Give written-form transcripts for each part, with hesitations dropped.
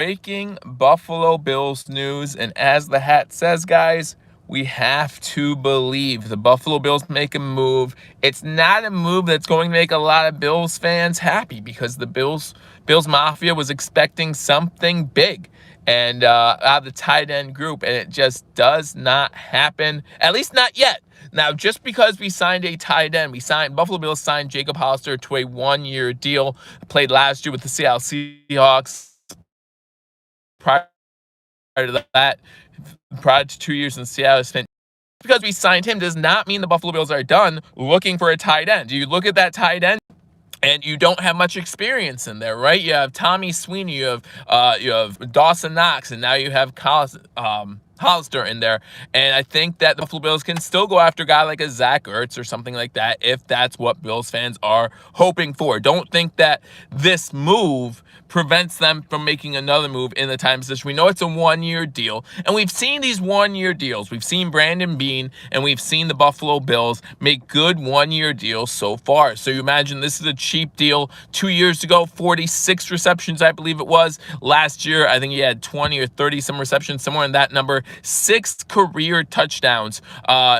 breaking Buffalo Bills news. And as the hat says, guys, we have to believe the Buffalo Bills make a move. It's not a move that's going to make a lot of Bills fans happy because the Bills Mafia was expecting something big and out of the tight end group, and it just does not happen, at least not yet. Now, just because we signed a tight end, Buffalo Bills signed Jacob Hollister to a 1-year deal, played last year with the Seattle Seahawks. Prior to that, prior to 2 years in Seattle, spent because we signed him does not mean the Buffalo Bills are done looking for a tight end. You look at that tight end, and you don't have much experience in there, right? You have Tommy Sweeney, you have Dawson Knox, and now you have Hollister in there. And I think that the Buffalo Bills can still go after a guy like a Zach Ertz or something like that if that's what Bills fans are hoping for. Don't think that this move prevents them from making another move in the time position. We know it's a 1-year deal, and we've seen these 1-year deals. We've seen Brandon Beane, and we've seen the Buffalo Bills make good 1-year deals so far. So you imagine this is a cheap deal. 2 years ago, 46 receptions, I believe it was. Last year, I think he had 20 or 30 some receptions, somewhere in that number. 6 career touchdowns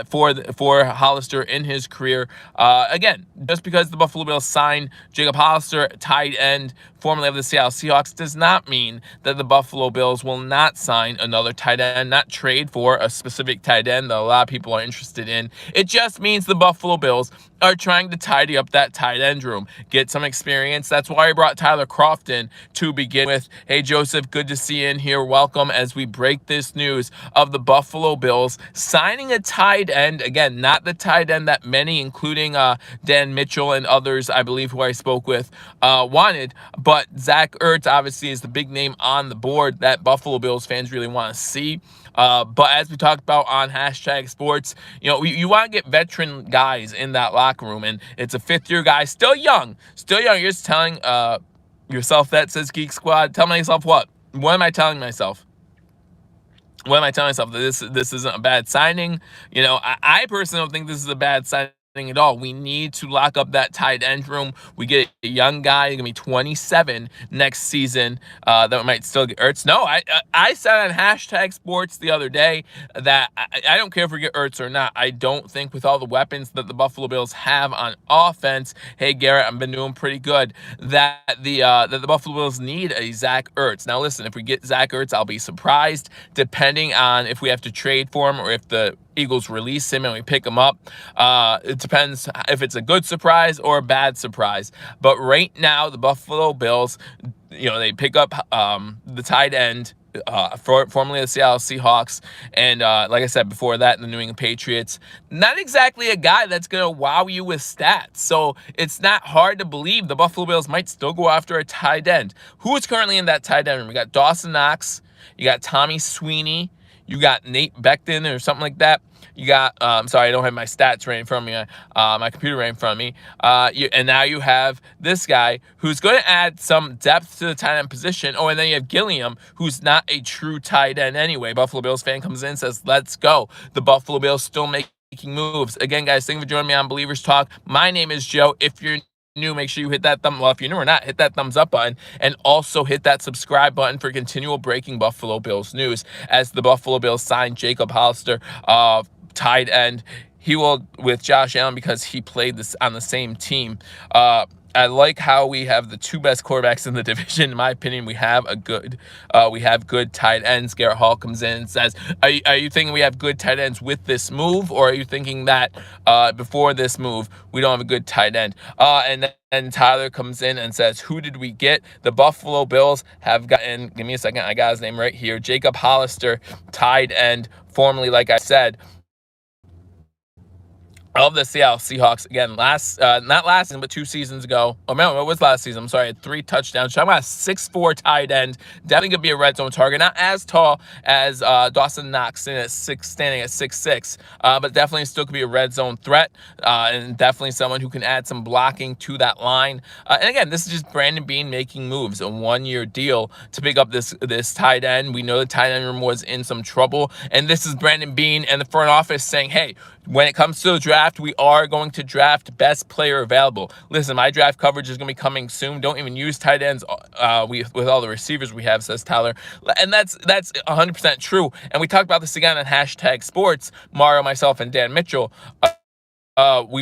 for Hollister in his career. Again, just because the Buffalo Bills signed Jacob Hollister, tight end, formerly of the Seattle Seahawks, does not mean that the Buffalo Bills will not sign another tight end, not trade for a specific tight end that a lot of people are interested in. It just means the Buffalo Bills are trying to tidy up that tight end room, get some experience. That's why I brought Tyler Kroft in to begin with. Hey, Joseph, good to see you in here. Welcome as we break this news of the Buffalo Bills signing a tight end. Again, not the tight end that many, including Dan Mitchell and others, I believe, who I spoke with, wanted. But Zach Ertz obviously is the big name on the board that Buffalo Bills fans really want to see. But as we talked about on Hashtag Sports, you want to get veteran guys in that locker room, and it's a fifth-year guy, still young. You're just telling yourself that, says Geek Squad. Tell myself what? What am I telling myself? What am I telling myself? That this isn't a bad signing? I personally don't think this is a bad signing at all. We need to lock up that tight end room. We get a young guy, he's gonna be 27 next season, that might still get Ertz. No, I said on Hashtag Sports the other day that I don't care if we get Ertz or not. I don't think with all the weapons that the Buffalo Bills have on offense, hey Garrett, I've been doing pretty good, that the Buffalo Bills need a Zach Ertz. Now listen, if we get Zach Ertz, I'll be surprised, depending on if we have to trade for him or if the Eagles release him and we pick him up. It depends if it's a good surprise or a bad surprise. But right now, the Buffalo Bills, they pick up the tight end, formerly the Seattle Seahawks, and like I said before that, the New England Patriots. Not exactly a guy that's going to wow you with stats. So it's not hard to believe the Buffalo Bills might still go after a tight end. Who is currently in that tight end room? We got Dawson Knox. You got Tommy Sweeney. You got Nate Becton or something like that. You got, sorry, I don't have my stats right in front of me, my computer right in front of me. And now you have this guy who's going to add some depth to the tight end position. Oh, and then you have Gilliam, who's not a true tight end anyway. Buffalo Bills fan comes in and says, let's go. The Buffalo Bills still making moves. Again, guys, thank you for joining me on Believers Talk. My name is Joe. If you're new, make sure you hit that if you're new or not, hit that thumbs up button, and also hit that subscribe button for continual breaking Buffalo Bills news. As the Buffalo Bills signed Jacob Hollister, tight end, he will with Josh Allen because he played this on the same team. I like how we have the 2 best quarterbacks in the division. In my opinion, we have good tight ends. Garrett Hall comes in and says, are you thinking we have good tight ends with this move, or are you thinking that before this move we don't have a good tight end? And then Tyler comes in and says, who did we get? The Buffalo Bills have gotten, give me a second, I got his name right here, Jacob Hollister, tight end, formerly, like I said, of the Seattle Seahawks. Again, not last season, but 2 seasons ago. Oh man, what was last season? I'm sorry, had 3 touchdowns. I'm about a 6'4" tight end. Definitely gonna be a red zone target. Not as tall as Dawson Knox standing at 6'6", but definitely still could be a red zone threat, and definitely someone who can add some blocking to that line. And again, this is just Brandon Beane making moves, a 1-year deal to pick up this tight end. We know the tight end room was in some trouble, and this is Brandon Beane and the front office saying, hey, when it comes to the draft, we are going to draft best player available. Listen, my draft coverage is going to be coming soon. Don't even use tight ends with all the receivers we have, says Tyler. And that's 100% true. And we talked about this again on #sports, Mario, myself, and Dan Mitchell. We